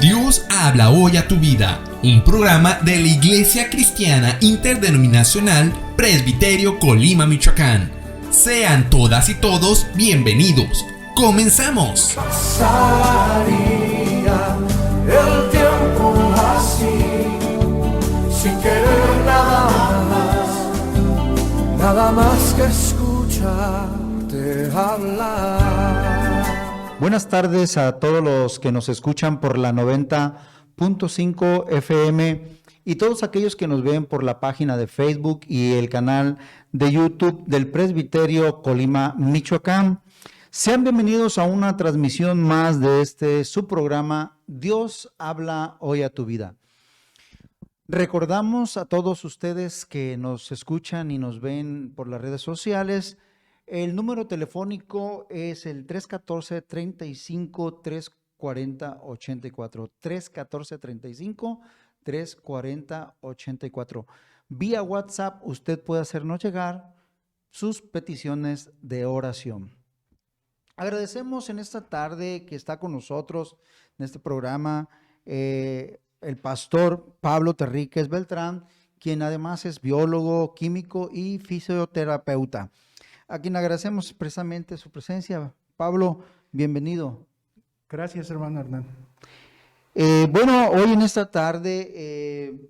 Dios habla hoy a tu vida, un programa de la Iglesia Cristiana Interdenominacional Presbiterio Colima, Michoacán. Sean todas y todos bienvenidos. ¡Comenzamos! Pasaría el tiempo así, sin querer nada más que escucharte hablar. Buenas tardes a todos los que nos escuchan por la 90.5 FM y todos aquellos que nos ven por la página de Facebook y el canal de YouTube del Presbiterio Colima, Michoacán. Sean bienvenidos a una transmisión más de su programa Dios habla hoy a tu vida. Recordamos a todos ustedes que nos escuchan y nos ven por las redes sociales. El número telefónico es el 314-35-340-84. 314-35-340-84. Vía WhatsApp usted puede hacernos llegar sus peticiones de oración. Agradecemos en esta tarde que está con nosotros en este programa el pastor Pablo Terríquez Beltrán, quien además es biólogo, químico y fisioterapeuta, a quien agradecemos expresamente su presencia. Pablo, bienvenido. Gracias, hermano Hernán. Bueno, hoy en esta tarde,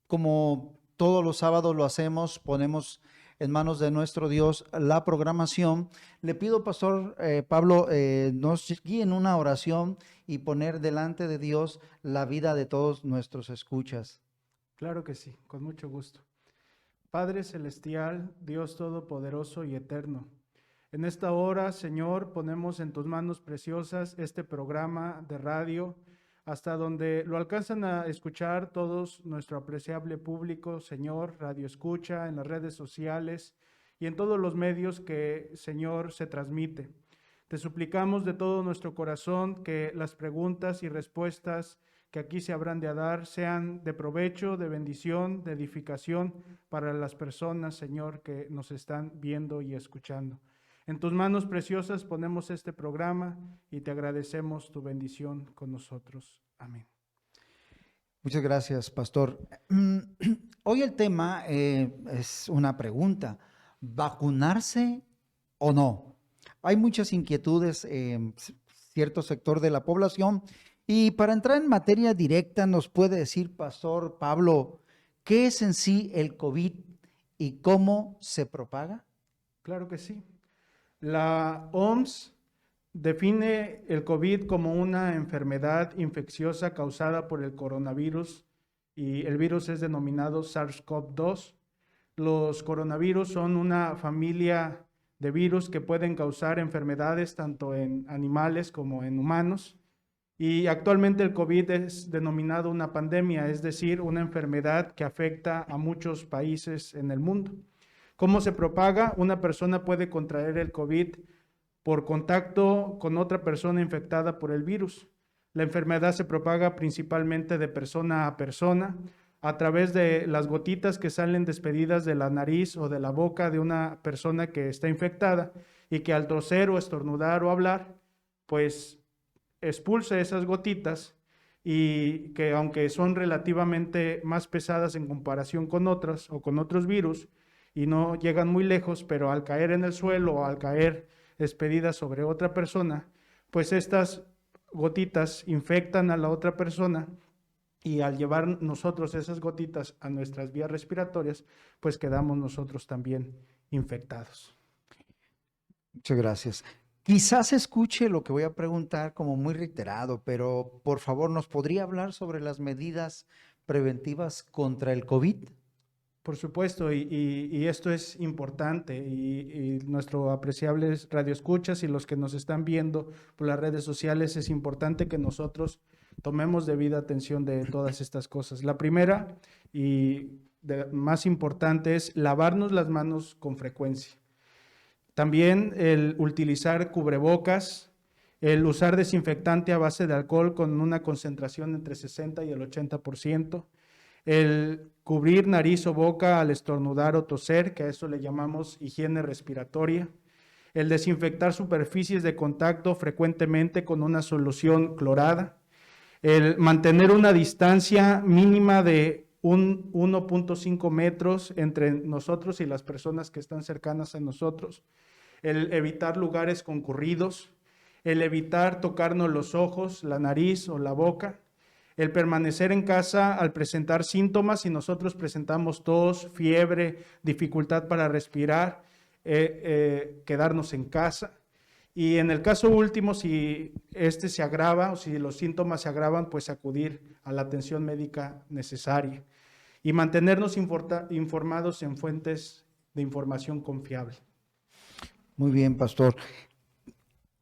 como todos los sábados lo hacemos, ponemos en manos de nuestro Dios la programación. Le pido, pastor Pablo, nos guíe en una oración y poner delante de Dios la vida de todos nuestros escuchas. Claro que sí, con mucho gusto. Padre celestial, Dios todopoderoso y eterno, en esta hora, Señor, ponemos en tus manos preciosas este programa de radio, hasta donde lo alcanzan a escuchar todos nuestro apreciable público, Señor, radio escucha, en las redes sociales y en todos los medios que, Señor, se transmite. Te suplicamos de todo nuestro corazón que las preguntas y respuestas que aquí se habrán de dar sean de provecho, de bendición, de edificación para las personas, Señor, que nos están viendo y escuchando. En tus manos preciosas ponemos este programa y te agradecemos tu bendición con nosotros. Amén. Muchas gracias, pastor. Hoy el tema es una pregunta: ¿vacunarse o no? Hay muchas inquietudes en cierto sector de la población. Y para entrar en materia directa, ¿nos puede decir, pastor Pablo, qué es en sí el COVID y cómo se propaga? Claro que sí. La OMS define el COVID como una enfermedad infecciosa causada por el coronavirus y el virus es denominado SARS-CoV-2. Los coronavirus son una familia de virus que pueden causar enfermedades tanto en animales como en humanos. Y actualmente el COVID es denominado una pandemia, es decir, una enfermedad que afecta a muchos países en el mundo. ¿Cómo se propaga? Una persona puede contraer el COVID por contacto con otra persona infectada por el virus. La enfermedad se propaga principalmente de persona a persona a través de las gotitas que salen despedidas de la nariz o de la boca de una persona que está infectada y que al toser o estornudar o hablar, pues expulsa esas gotitas y que aunque son relativamente más pesadas en comparación con otras o con otros virus y no llegan muy lejos, pero al caer en el suelo o al caer despedidas sobre otra persona, pues estas gotitas infectan a la otra persona y al llevar nosotros esas gotitas a nuestras vías respiratorias, pues quedamos nosotros también infectados. Muchas gracias. Quizás escuche lo que voy a preguntar como muy reiterado, pero por favor, ¿nos podría hablar sobre las medidas preventivas contra el COVID? Por supuesto, y esto es importante, y nuestro apreciable radioescuchas y los que nos están viendo por las redes sociales, es importante que nosotros tomemos debida atención de todas estas cosas. La primera y más importante es lavarnos las manos con frecuencia. También el utilizar cubrebocas, el usar desinfectante a base de alcohol con una concentración entre 60 y el 80%, el cubrir nariz o boca al estornudar o toser, que a eso le llamamos higiene respiratoria, el desinfectar superficies de contacto frecuentemente con una solución clorada, el mantener una distancia mínima de 1.5 metros entre nosotros y las personas que están cercanas a nosotros, el evitar lugares concurridos, el evitar tocarnos los ojos, la nariz o la boca, el permanecer en casa al presentar síntomas, si nosotros presentamos tos, fiebre, dificultad para respirar, quedarnos en casa. Y en el caso último, si este se agrava o si los síntomas se agravan, pues acudir a la atención médica necesaria y mantenernos informados en fuentes de información confiable. Muy bien, pastor.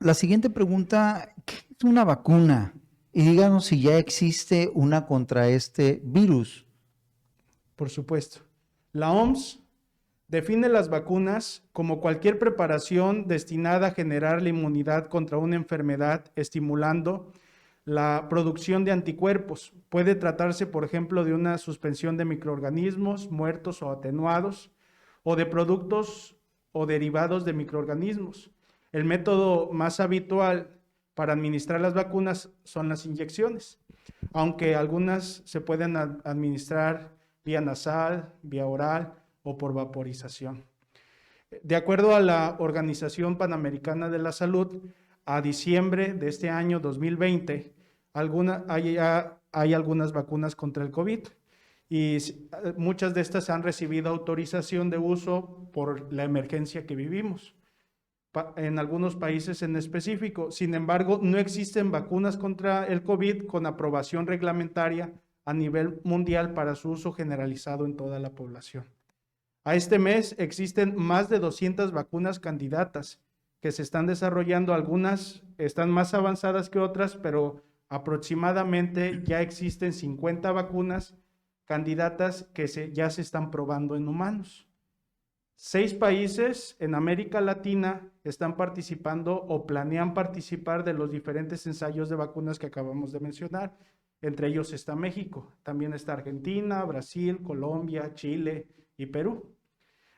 La siguiente pregunta, ¿qué es una vacuna? Y díganos si ya existe una contra este virus. Por supuesto. La OMS define las vacunas como cualquier preparación destinada a generar la inmunidad contra una enfermedad, estimulando la producción de anticuerpos. Puede tratarse, por ejemplo, de una suspensión de microorganismos muertos o atenuados, o de productos o derivados de microorganismos. El método más habitual para administrar las vacunas son las inyecciones, aunque algunas se pueden administrar vía nasal, vía oral o por vaporización. De acuerdo a la Organización Panamericana de la Salud, a diciembre de este año 2020, hay algunas vacunas contra el COVID y muchas de estas han recibido autorización de uso por la emergencia que vivimos en algunos países en específico. Sin embargo, no existen vacunas contra el COVID con aprobación reglamentaria a nivel mundial para su uso generalizado en toda la población. A este mes existen más de 200 vacunas candidatas que se están desarrollando. Algunas están más avanzadas que otras, pero aproximadamente ya existen 50 vacunas candidatas que ya se están probando en humanos. 6 países en América Latina están participando o planean participar de los diferentes ensayos de vacunas que acabamos de mencionar. Entre ellos está México, también está Argentina, Brasil, Colombia, Chile y Perú.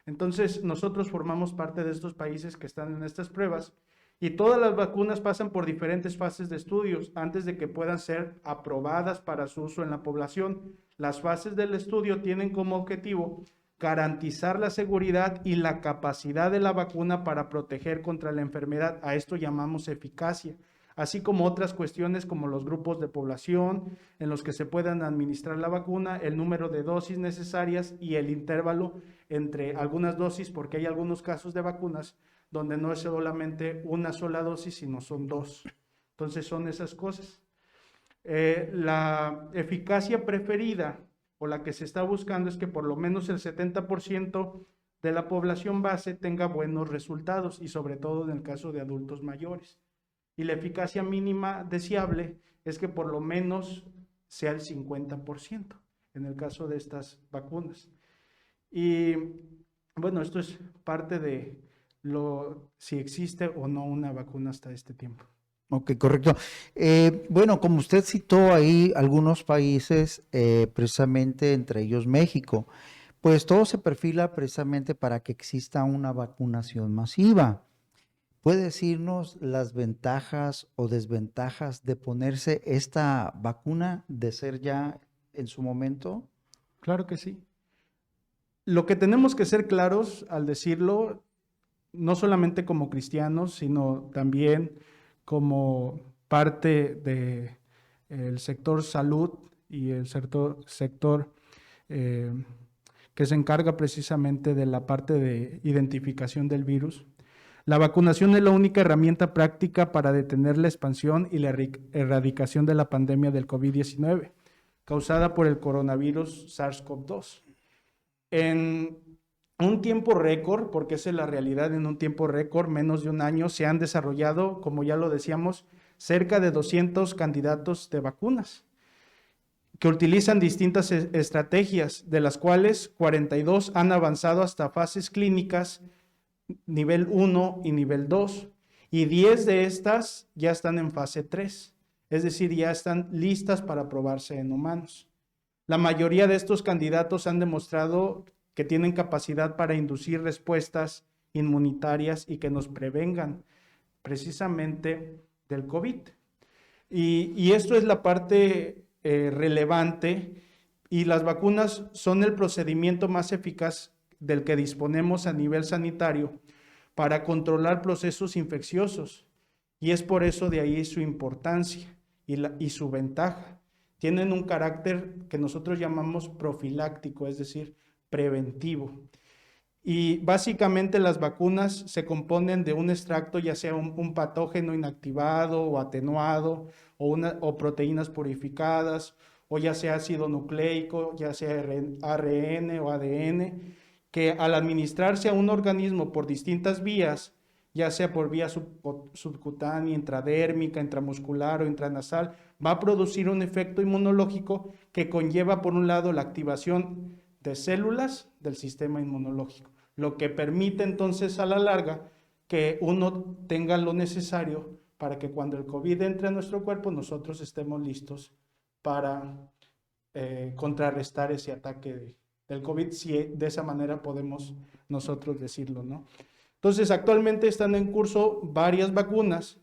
Entonces, nosotros formamos parte de estos países que están en estas pruebas y todas las vacunas pasan por diferentes fases de estudios antes de que puedan ser aprobadas para su uso en la población. Las fases del estudio tienen como objetivo garantizar la seguridad y la capacidad de la vacuna para proteger contra la enfermedad. A esto llamamos eficacia, así como otras cuestiones como los grupos de población en los que se puedan administrar la vacuna, el número de dosis necesarias y el intervalo entre algunas dosis, porque hay algunos casos de vacunas donde no es solamente una sola dosis, sino son 2. Entonces son esas cosas. La eficacia preferida o la que se está buscando es que por lo menos el 70% de la población base tenga buenos resultados y sobre todo en el caso de adultos mayores. Y la eficacia mínima deseable es que por lo menos sea el 50% en el caso de estas vacunas. Y bueno, esto es parte de si existe o no una vacuna hasta este tiempo. Ok, correcto. Bueno, como usted citó ahí algunos países, precisamente entre ellos México, pues todo se perfila precisamente para que exista una vacunación masiva. ¿Puede decirnos las ventajas o desventajas de ponerse esta vacuna, de ser ya en su momento? Claro que sí. Lo que tenemos que ser claros al decirlo, no solamente como cristianos, sino también como parte del sector salud y el sector que se encarga precisamente de la parte de identificación del virus. La vacunación es la única herramienta práctica para detener la expansión y la erradicación de la pandemia del COVID-19, causada por el coronavirus SARS-CoV-2. En un tiempo récord, porque esa es la realidad, en un tiempo récord, menos de un año, se han desarrollado, como ya lo decíamos, cerca de 200 candidatos de vacunas que utilizan distintas estrategias, de las cuales 42 han avanzado hasta fases clínicas nivel 1 y nivel 2, y 10 de estas ya están en fase 3, es decir, ya están listas para probarse en humanos. La mayoría de estos candidatos han demostrado que tienen capacidad para inducir respuestas inmunitarias y que nos prevengan precisamente del COVID. Y esto es la parte relevante, y las vacunas son el procedimiento más eficaz del que disponemos a nivel sanitario para controlar procesos infecciosos, y es por eso de ahí su importancia y su ventaja. Tienen un carácter que nosotros llamamos profiláctico, es decir, preventivo. Y básicamente las vacunas se componen de un extracto, ya sea un patógeno inactivado o atenuado, o proteínas purificadas, o ya sea ácido nucleico, ya sea ARN o ADN, que al administrarse a un organismo por distintas vías, ya sea por vía subcutánea, intradérmica, intramuscular o intranasal, va a producir un efecto inmunológico que conlleva, por un lado, la activación de células del sistema inmunológico, lo que permite entonces a la larga que uno tenga lo necesario para que cuando el COVID entre a nuestro cuerpo, nosotros estemos listos para contrarrestar ese ataque del COVID, si de esa manera podemos nosotros decirlo, ¿no? Entonces, actualmente están en curso varias vacunas,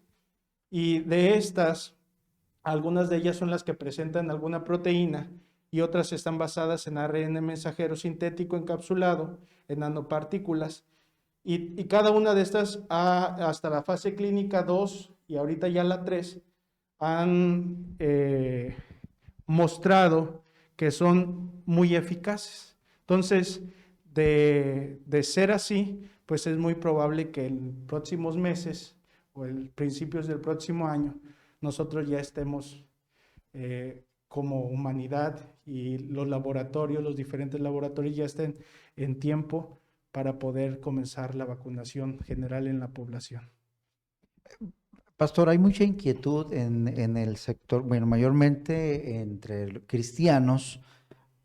y de estas, algunas de ellas son las que presentan alguna proteína, y otras están basadas en ARN mensajero sintético encapsulado en nanopartículas, y cada una de estas, hasta la fase clínica 2 y ahorita ya la 3, han mostrado que son muy eficaces. Entonces, de ser así, pues es muy probable que en próximos meses o en principios del próximo año nosotros ya estemos como humanidad, y los laboratorios, los diferentes laboratorios ya estén en tiempo para poder comenzar la vacunación general en la población. Pastor, hay mucha inquietud en el sector, bueno, mayormente entre cristianos,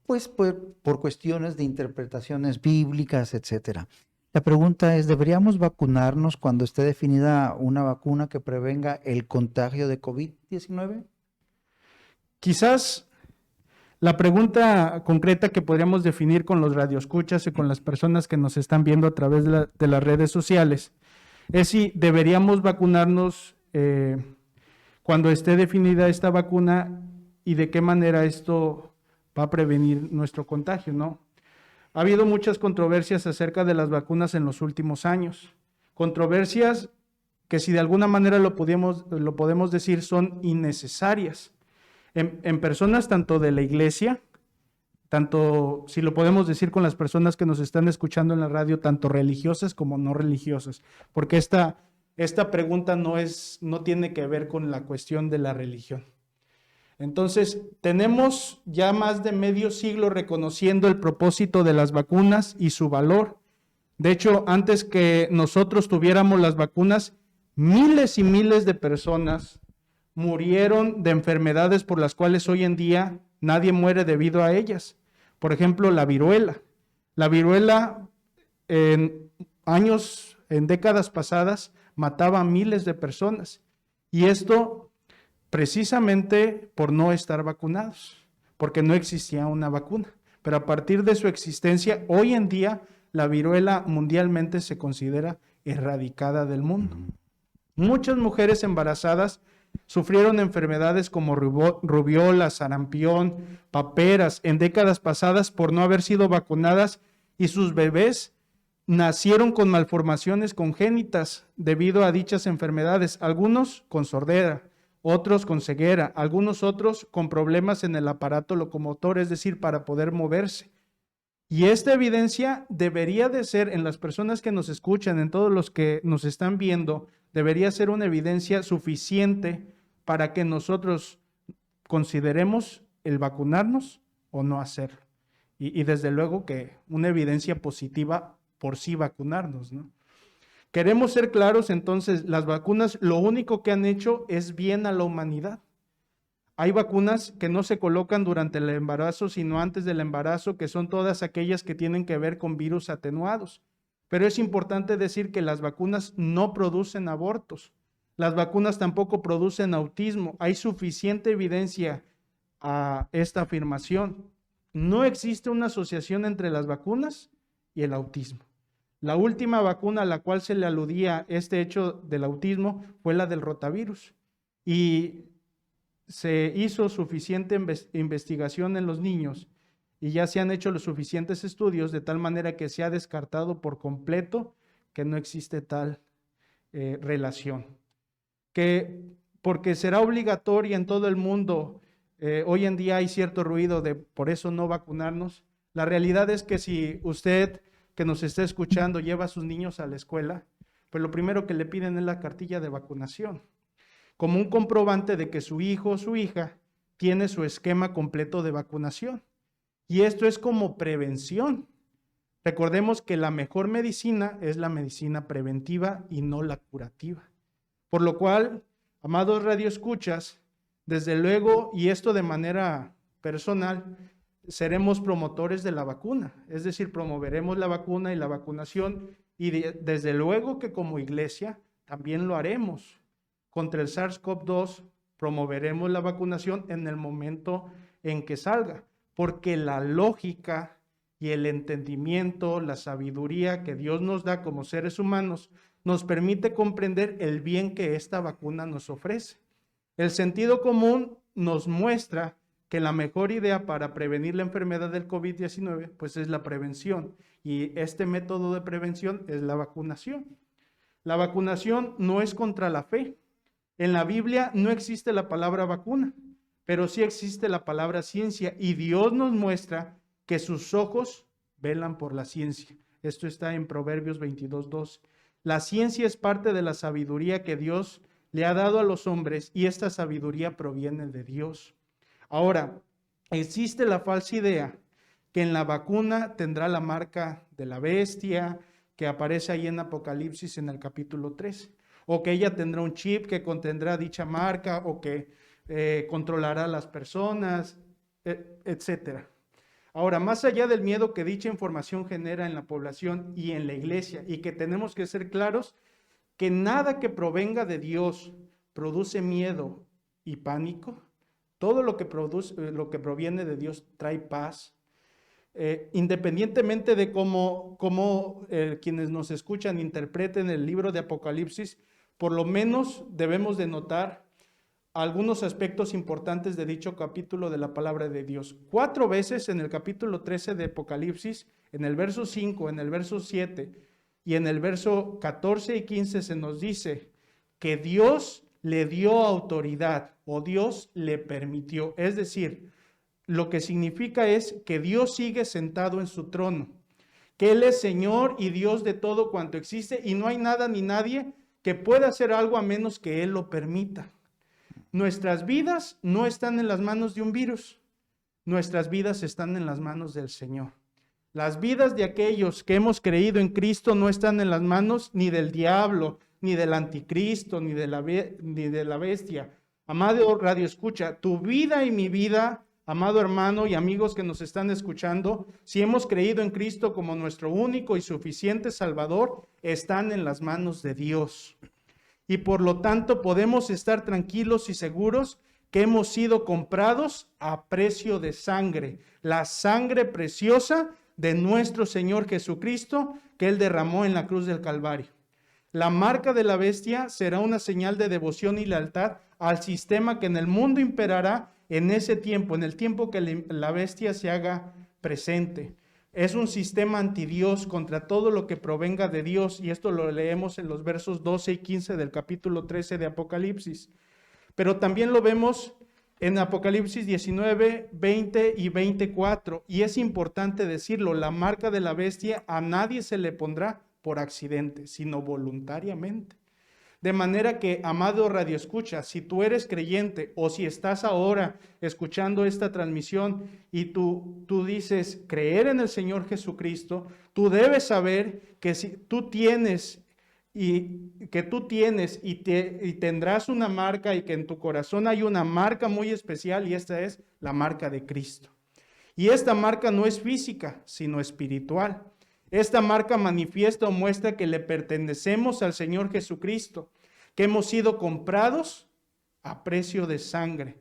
pues por cuestiones de interpretaciones bíblicas, etcétera. La pregunta es, ¿deberíamos vacunarnos cuando esté definida una vacuna que prevenga el contagio de COVID-19? Quizás la pregunta concreta que podríamos definir con los radioescuchas y con las personas que nos están viendo a través de las redes sociales es si deberíamos vacunarnos cuando esté definida esta vacuna, y de qué manera esto va a prevenir nuestro contagio, ¿no? Ha habido muchas controversias acerca de las vacunas en los últimos años. Controversias que, si de alguna manera lo podemos decir, son innecesarias. En personas tanto de la iglesia, tanto, si lo podemos decir, con las personas que nos están escuchando en la radio, tanto religiosas como no religiosas, porque esta pregunta no tiene que ver con la cuestión de la religión. Entonces, tenemos ya más de medio siglo reconociendo el propósito de las vacunas y su valor. De hecho, antes que nosotros tuviéramos las vacunas, miles y miles de personas murieron de enfermedades por las cuales hoy en día nadie muere debido a ellas. Por ejemplo, la viruela. La viruela en décadas pasadas mataba a miles de personas, y esto precisamente por no estar vacunados, porque no existía una vacuna. Pero a partir de su existencia, hoy en día la viruela mundialmente se considera erradicada del mundo. Muchas mujeres embarazadas sufrieron enfermedades como rubiola, sarampión, paperas en décadas pasadas por no haber sido vacunadas, y sus bebés nacieron con malformaciones congénitas debido a dichas enfermedades, algunos con sordera, otros con ceguera, algunos otros con problemas en el aparato locomotor, es decir, para poder moverse. Y esta evidencia debería de ser, en las personas que nos escuchan, en todos los que nos están viendo, debería ser una evidencia suficiente para que nosotros consideremos el vacunarnos o no hacerlo. Y desde luego que una evidencia positiva por sí vacunarnos, ¿no? Queremos ser claros, entonces, las vacunas lo único que han hecho es bien a la humanidad. Hay vacunas que no se colocan durante el embarazo, sino antes del embarazo, que son todas aquellas que tienen que ver con virus atenuados. Pero es importante decir que las vacunas no producen abortos. Las vacunas tampoco producen autismo. Hay suficiente evidencia a esta afirmación. No existe una asociación entre las vacunas y el autismo. La última vacuna a la cual se le aludía este hecho del autismo fue la del rotavirus. Y se hizo suficiente investigación en los niños y ya se han hecho los suficientes estudios de tal manera que se ha descartado por completo que no existe tal relación. Porque será obligatoria en todo el mundo, hoy en día hay cierto ruido de por eso no vacunarnos. La realidad es que si usted que nos está escuchando lleva a sus niños a la escuela, pues lo primero que le piden es la cartilla de vacunación, como un comprobante de que su hijo o su hija tiene su esquema completo de vacunación. Y esto es como prevención. Recordemos que la mejor medicina es la medicina preventiva y no la curativa. Por lo cual, amados radioescuchas, desde luego, y esto de manera personal, seremos promotores de la vacuna, es decir, promoveremos la vacuna y la vacunación, y desde luego que como iglesia también lo haremos. Contra el SARS-CoV-2 promoveremos la vacunación en el momento en que salga, porque la lógica y el entendimiento, la sabiduría que Dios nos da como seres humanos, nos permite comprender el bien que esta vacuna nos ofrece. El sentido común nos muestra que la mejor idea para prevenir la enfermedad del COVID-19 pues es la prevención, y este método de prevención es la vacunación. La vacunación no es contra la fe. En la Biblia no existe la palabra vacuna, pero sí existe la palabra ciencia, y Dios nos muestra que sus ojos velan por la ciencia. Esto está en Proverbios 22:12. La ciencia es parte de la sabiduría que Dios le ha dado a los hombres, y esta sabiduría proviene de Dios. Ahora, existe la falsa idea que en la vacuna tendrá la marca de la bestia que aparece ahí en Apocalipsis en el capítulo 13, o que ella tendrá un chip que contendrá dicha marca, o que controlará a las personas, etcétera. Ahora, más allá del miedo que dicha información genera en la población y en la iglesia, y que tenemos que ser claros que nada que provenga de Dios produce miedo y pánico. Todo lo que proviene de Dios trae paz. Independientemente de cómo quienes nos escuchan interpreten el libro de Apocalipsis, por lo menos debemos de notar algunos aspectos importantes de dicho capítulo de la palabra de Dios. 4 veces en el capítulo 13 de Apocalipsis, en el verso 5, en el verso 7 y en el verso 14 y 15 se nos dice que Dios le dio autoridad, o Dios le permitió. Es decir, lo que significa es que Dios sigue sentado en su trono, que Él es Señor y Dios de todo cuanto existe, y no hay nada ni nadie que pueda hacer algo a menos que Él lo permita. Nuestras vidas no están en las manos de un virus, nuestras vidas están en las manos del Señor. Las vidas de aquellos que hemos creído en Cristo no están en las manos ni del diablo, ni del anticristo, ni de la bestia. Amado radioescucha, tu vida y mi vida, amado hermano y amigos que nos están escuchando, si hemos creído en Cristo como nuestro único y suficiente Salvador, están en las manos de Dios. Y por lo tanto podemos estar tranquilos y seguros que hemos sido comprados a precio de sangre, la sangre preciosa de nuestro Señor Jesucristo que Él derramó en la cruz del Calvario. La marca de la bestia será una señal de devoción y lealtad al sistema que en el mundo imperará en ese tiempo, en el tiempo que la bestia se haga presente. Es un sistema antidios contra todo lo que provenga de Dios, y esto lo leemos en los versos 12 y 15 del capítulo 13 de Apocalipsis. Pero también lo vemos en Apocalipsis 19, 20 y 24, y es importante decirlo, la marca de la bestia a nadie se le pondrá por accidente, sino voluntariamente. De manera que, amado radioescucha, si tú eres creyente o si estás ahora escuchando esta transmisión y tú dices creer en el Señor Jesucristo, tú debes saber que si tú tienes y tendrás una marca, y que en tu corazón hay una marca muy especial, y esta es la marca de Cristo. Y esta marca no es física, sino espiritual. Esta marca manifiesta o muestra que le pertenecemos al Señor Jesucristo, que hemos sido comprados a precio de sangre.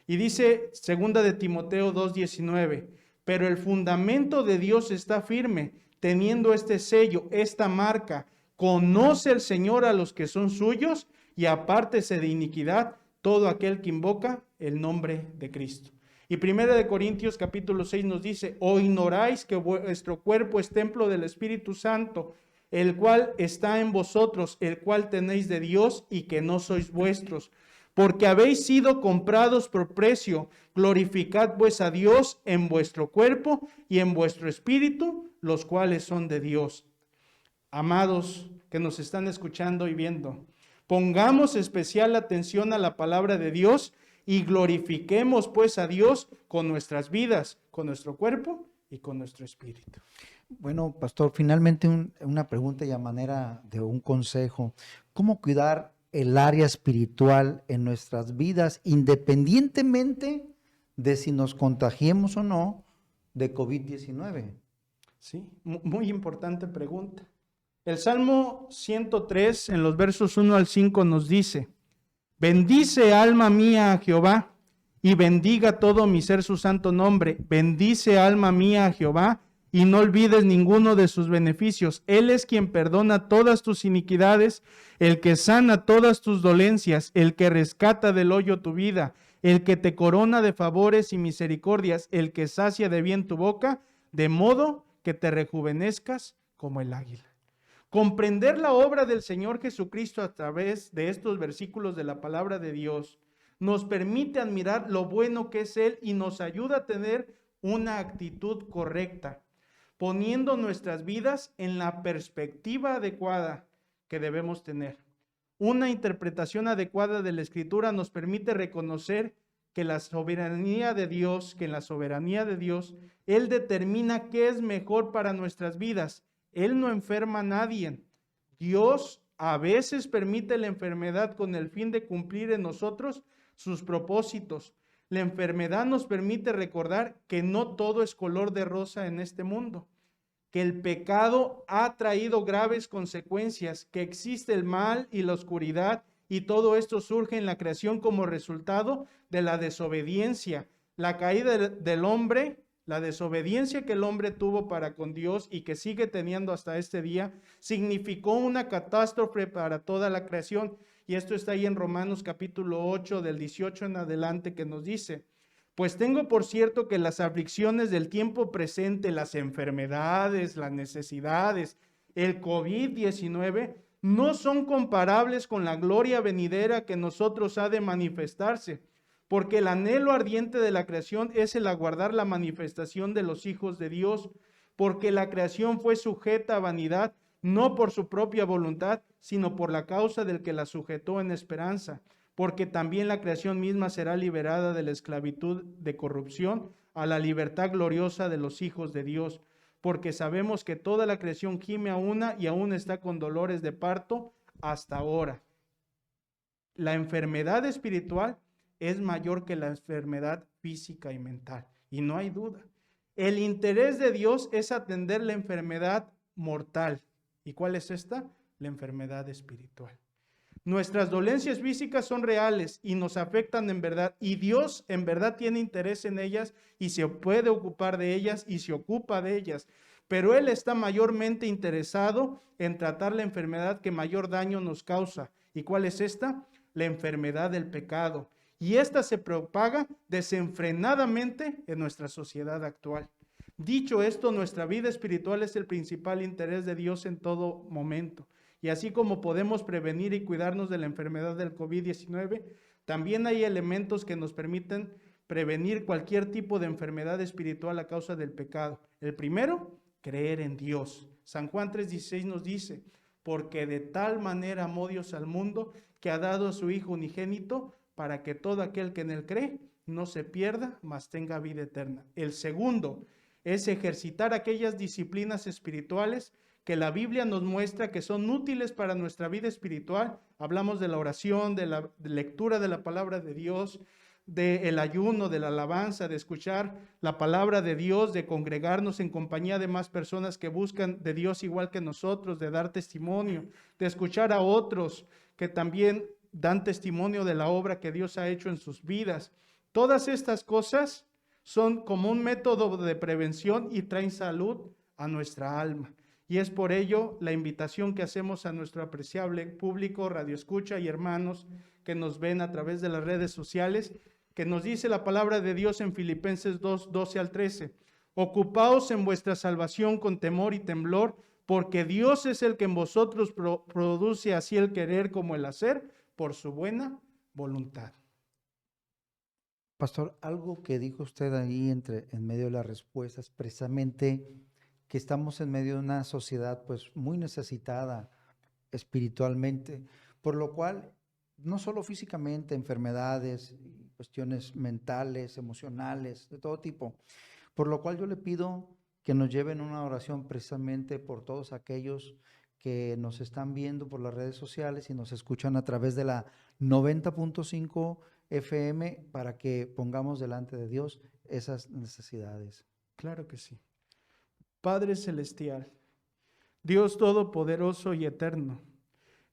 Y dice 2 de Timoteo 2:19, pero el fundamento de Dios está firme, teniendo este sello, esta marca, conoce el Señor a los que son suyos y apártese de iniquidad todo aquel que invoca el nombre de Cristo. Y 1 Corintios capítulo 6 nos dice, ¿o ignoráis que vuestro cuerpo es templo del Espíritu Santo, el cual está en vosotros, el cual tenéis de Dios y que no sois vuestros? Porque habéis sido comprados por precio. Glorificad pues a Dios en vuestro cuerpo y en vuestro espíritu, los cuales son de Dios. Amados que nos están escuchando y viendo, pongamos especial atención a la palabra de Dios y glorifiquemos pues a Dios con nuestras vidas, con nuestro cuerpo y con nuestro espíritu. Bueno, pastor, finalmente una pregunta y a manera de un consejo. ¿Cómo cuidar el área espiritual en nuestras vidas, independientemente de si nos contagiemos o no de COVID-19? Sí, muy importante pregunta. El Salmo 103, en los versos 1 al 5, nos dice, bendice alma mía a Jehová, y bendiga todo mi ser su santo nombre. Bendice alma mía a Jehová, y no olvides ninguno de sus beneficios. Él es quien perdona todas tus iniquidades, el que sana todas tus dolencias, el que rescata del hoyo tu vida, el que te corona de favores y misericordias, el que sacia de bien tu boca, de modo que te rejuvenezcas como el águila. Comprender la obra del Señor Jesucristo a través de estos versículos de la palabra de Dios nos permite admirar lo bueno que es Él y nos ayuda a tener una actitud correcta, poniendo nuestras vidas en la perspectiva adecuada que debemos tener. Una interpretación adecuada de la Escritura nos permite reconocer que en la soberanía de Dios, Él determina qué es mejor para nuestras vidas. Él no enferma a nadie. Dios a veces permite la enfermedad con el fin de cumplir en nosotros sus propósitos. La enfermedad nos permite recordar que no todo es color de rosa en este mundo, que el pecado ha traído graves consecuencias, que existe el mal y la oscuridad, y todo esto surge en la creación como resultado de la desobediencia, la caída del hombre, la desobediencia que el hombre tuvo para con Dios y que sigue teniendo hasta este día, significó una catástrofe para toda la creación. Y esto está ahí en Romanos capítulo 8, del 18 en adelante, que nos dice, pues tengo por cierto que las aflicciones del tiempo presente, las enfermedades, las necesidades, el COVID-19, no son comparables con la gloria venidera que nosotros ha de manifestarse, porque el anhelo ardiente de la creación es el aguardar la manifestación de los hijos de Dios, porque la creación fue sujeta a vanidad, no por su propia voluntad, sino por la causa del que la sujetó en esperanza, porque también la creación misma será liberada de la esclavitud de corrupción a la libertad gloriosa de los hijos de Dios, porque sabemos que toda la creación gime a una y aún está con dolores de parto hasta ahora. La enfermedad espiritual es mayor que la enfermedad física y mental, y no hay duda. El interés de Dios es atender la enfermedad mortal. ¿Y cuál es esta? La enfermedad espiritual. Nuestras dolencias físicas son reales y nos afectan en verdad, y Dios en verdad tiene interés en ellas y se puede ocupar de ellas y se ocupa de ellas, pero Él está mayormente interesado en tratar la enfermedad que mayor daño nos causa. ¿Y cuál es esta? La enfermedad del pecado. Y esta se propaga desenfrenadamente en nuestra sociedad actual. Dicho esto, nuestra vida espiritual es el principal interés de Dios en todo momento. Y así como podemos prevenir y cuidarnos de la enfermedad del COVID-19, también hay elementos que nos permiten prevenir cualquier tipo de enfermedad espiritual a causa del pecado. El primero, creer en Dios. San Juan 3:16 nos dice, porque de tal manera amó Dios al mundo que ha dado a su Hijo unigénito para que todo aquel que en él cree no se pierda, mas tenga vida eterna. El segundo es ejercitar aquellas disciplinas espirituales que la Biblia nos muestra que son útiles para nuestra vida espiritual. Hablamos de la oración, de la lectura de la palabra de Dios, del ayuno, de la alabanza, de escuchar la palabra de Dios, de congregarnos en compañía de más personas que buscan de Dios igual que nosotros, de dar testimonio, de escuchar a otros que también dan testimonio de la obra que Dios ha hecho en sus vidas. Todas estas cosas son como un método de prevención y traen salud a nuestra alma. Y es por ello la invitación que hacemos a nuestro apreciable público, radioescucha y hermanos que nos ven a través de las redes sociales, que nos dice la palabra de Dios en Filipenses 2, 12 al 13. Ocupaos en vuestra salvación con temor y temblor, porque Dios es el que en vosotros produce así el querer como el hacer, por su buena voluntad. Pastor, algo que dijo usted ahí en medio de las respuestas, precisamente que estamos en medio de una sociedad pues muy necesitada espiritualmente, por lo cual no solo físicamente, enfermedades, cuestiones mentales, emocionales, de todo tipo, por lo cual yo le pido que nos lleven una oración precisamente por todos aquellos que nos están viendo por las redes sociales y nos escuchan a través de la 90.5 FM para que pongamos delante de Dios esas necesidades. Claro que sí. Padre Celestial, Dios Todopoderoso y Eterno,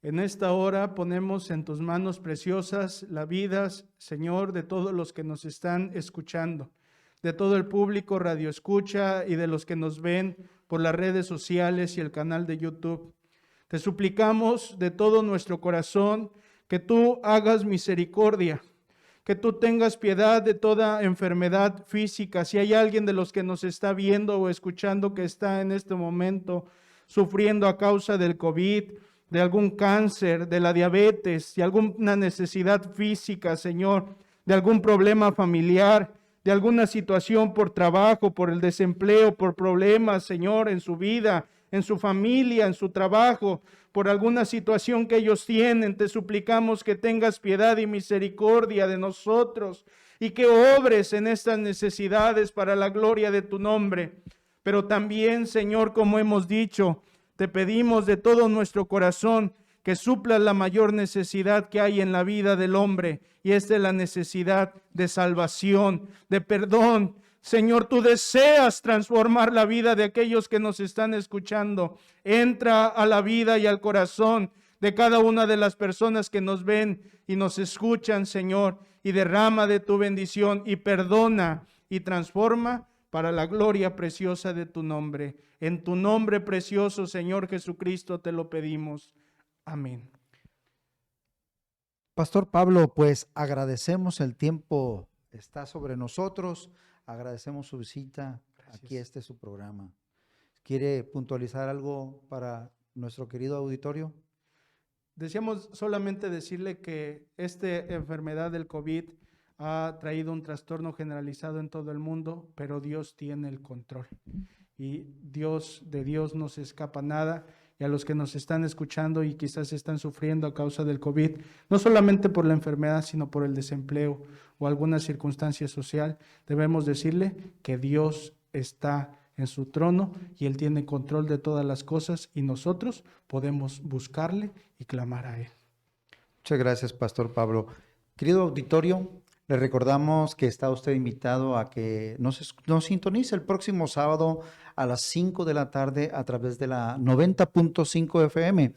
en esta hora ponemos en tus manos preciosas las vidas, Señor, de todos los que nos están escuchando, de todo el público radioescucha y de los que nos ven por las redes sociales y el canal de YouTube. Te suplicamos de todo nuestro corazón que tú hagas misericordia, que tú tengas piedad de toda enfermedad física. Si hay alguien de los que nos está viendo o escuchando que está en este momento sufriendo a causa del COVID, de algún cáncer, de la diabetes, de alguna necesidad física, Señor, de algún problema familiar, de alguna situación por trabajo, por el desempleo, por problemas, Señor, en su vida, en su familia, en su trabajo, por alguna situación que ellos tienen, te suplicamos que tengas piedad y misericordia de nosotros y que obres en estas necesidades para la gloria de tu nombre. Pero también, Señor, como hemos dicho, te pedimos de todo nuestro corazón que suplas la mayor necesidad que hay en la vida del hombre, y esta es la necesidad de salvación, de perdón. Señor, tú deseas transformar la vida de aquellos que nos están escuchando. Entra a la vida y al corazón de cada una de las personas que nos ven y nos escuchan, Señor, y derrama de tu bendición y perdona y transforma para la gloria preciosa de tu nombre. En tu nombre precioso, Señor Jesucristo, te lo pedimos. Amén. Pastor Pablo, pues agradecemos el tiempo, está sobre nosotros, agradecemos su visita. Gracias. Aquí este es su programa. ¿Quiere puntualizar algo para nuestro querido auditorio? Deseamos solamente decirle que esta enfermedad del COVID ha traído un trastorno generalizado en todo el mundo, pero Dios tiene el control. Y de Dios no se escapa nada. Y a los que nos están escuchando y quizás están sufriendo a causa del COVID, no solamente por la enfermedad, sino por el desempleo o alguna circunstancia social, debemos decirle que Dios está en su trono y Él tiene control de todas las cosas y nosotros podemos buscarle y clamar a Él. Muchas gracias, Pastor Pablo. Querido auditorio, le recordamos que está usted invitado a que nos sintonice el próximo sábado a las 5 de la tarde a través de la 90.5 FM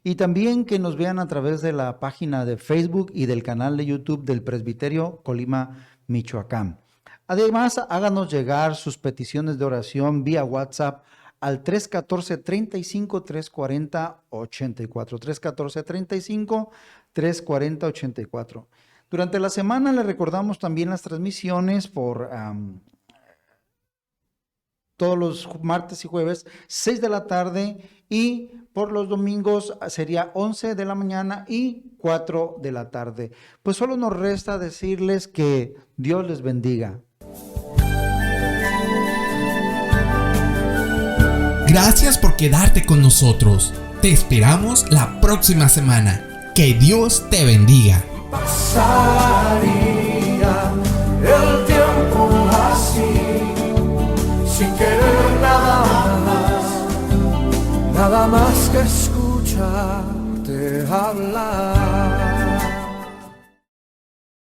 y también que nos vean a través de la página de Facebook y del canal de YouTube del Presbiterio Colima, Michoacán. Además, háganos llegar sus peticiones de oración vía WhatsApp al 314-35-340-84, 314-35-340-84. Durante la semana le recordamos también las transmisiones por todos los martes y jueves, 6 de la tarde, y por los domingos sería 11 de la mañana y 4 de la tarde. Pues solo nos resta decirles que Dios les bendiga. Gracias por quedarte con nosotros. Te esperamos la próxima semana. Que Dios te bendiga. Pasaría el tiempo así, sin querer nada más que escucharte hablar.